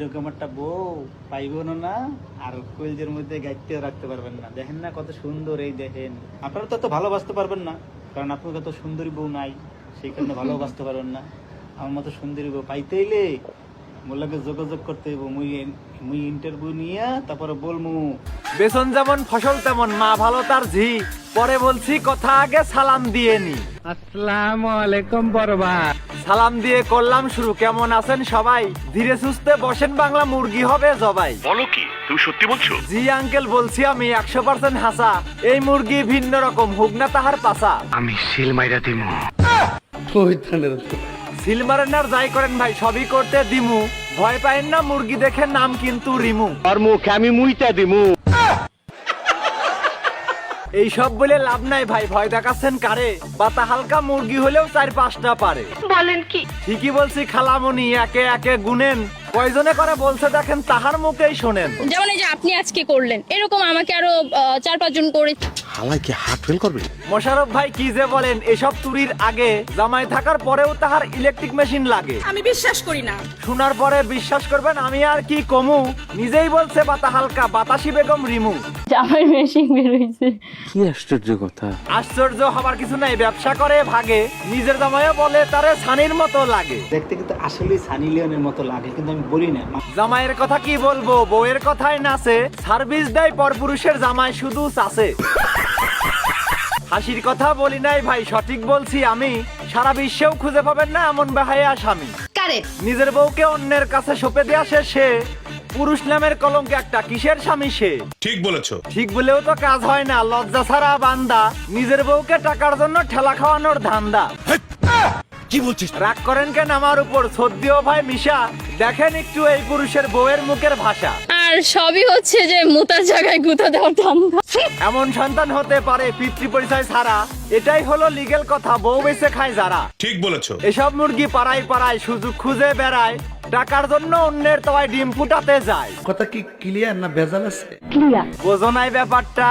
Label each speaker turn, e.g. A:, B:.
A: এরকম একটা বউ পাইবেন না, আর কইলজের মধ্যে গাইতেও রাখতে পারবেন না। দেখেন না কত সুন্দর, এই দেখেন। আপনারা তো এত ভালোবাসতে পারবেন না, কারণ আপনার কত সুন্দরী বউ নাই, সেই কারণে ভালোবাসতে পারবেন না। আমার মতো সুন্দরী বউ পাইতে হইলে মোল্লাকে যোগাযোগ করতে হইব। মুই ইন্টারভিউ নিয়ে তারপরে বলমু।
B: বেসন যেমন ফসল তেমন মা ভালো তার ঝি। পরে বলছি কথা আগে সালাম দিয়ে নি।
C: আসসালামু আলাইকুম বড়বা।
B: সালাম দিয়ে করলাম শুরু, কেমন আছেন সবাই? ধীরে সুস্থে বসেন, বাংলা মুরগি হবে জবাই।
D: বলো কি, তুমি সত্যি বলছো?
B: জি আঙ্কেল, বলছি আমি 100% হাসা। এই মুরগি ভিন্ন রকম, হুক না তাহার পাসা।
D: আমি সিল মাইরা দিমু।
B: সিল মারেন আর যাই করেন ভাই, সবই করতে দিমু। ভয় পাইন না, মুরগি দেখে নাম কিন্তু রিমু।
D: আর মুখে আমি মুইতা দিমু।
B: এই সব বলে লাভ নাই ভাই, ভয় দেখাচ্ছেন কারে? বাতা হালকা মুরগি হলেও 4-5টা পারে।
E: বলেন কি?
B: ঠিকই বলছি খালামণি, একে একে গুনেন। কয়জনে করে বলছে দেখেন, তাহার মুখেই শোনেন।
E: যেমন এই যে আপনি আজকে করলেন, এরকম আমাকে আরো 4-5 জন করে।
D: হালাই কি হাত ফেল করবে?
B: মোশাররফ ভাই কি যে বলেন, এসব তুরির আগে জামাই থাকার পরেও তাহার ইলেকট্রিক মেশিন লাগে।
E: আমি বিশ্বাস করি না।
B: শোনার পরে বিশ্বাস করবেন, আমি আর কি কমু। নিজেই বলছে বাতা হালকা, বাতাসি বেগম রিমু।
E: জামাই মেশিন বের হইছে।
D: কি আশ্চর্য কথা।
B: আশ্চর্য হবার কিছু নাই, ব্যবসা করে ভাগে। নিজের জামাইও বলে তারে সানির মতো লাগে।
A: দেখতে কিন্তু আসলেই সানি লিওনের মতো লাগে, কিন্তু আমি বলি না।
B: জামাইয়ের কথা কি বলবো, বউয়ের কথাই নাচে। সার্ভিস দেয় পরপুরুষের জামাই শুধু চাষে। হাসির কথা বলি নাই ভাই, সঠিক বলছি আমি। সারা বিশ্বেও খুঁজে পাবেন না এমন বেহায়া স্বামী।
E: কারেক্ট।
B: নিজের বউকে অন্যের কাছে সঁপে দেয়া সে পুরুষ নামের কলঙ্ক একটা, কিসের স্বামী সে?
D: ঠিক বলেছো।
B: ঠিক বলেও তো কাজ হয় না, লজ্জা ছাড়া বান্দা। নিজের বউকে টাকার জন্য ঠেলা খাওয়ানোর ধান্দা।
D: কি বলছিস?
B: রাগ করেন কেন আমার উপর? সদ্যও ভাই মিশা, দেখেন একটু এই পুরুষের বউয়ের মুখের ভাষা।
E: আর সবই হচ্ছে যে মুতার জায়গায় গুতা দেওয়ার ধান্দা।
B: এমন সন্তান হতে পারে পিতৃ পরিচয় ছাড়া, এটাই হলো লিগেল কথা, বউ বেঁচে খায় যারা।
D: ঠিক বলেছো।
B: এসব মুরগি পাড়ায় পাড়ায় সুযোগ খুঁজে বেড়ায়, টাকার জন্য অন্যের তলায় ডিম ফুটাতে যায়।
F: কথা কি ক্লিয়ার না ভেজাল আছে?
B: বোঝো নাই ব্যাপারটা?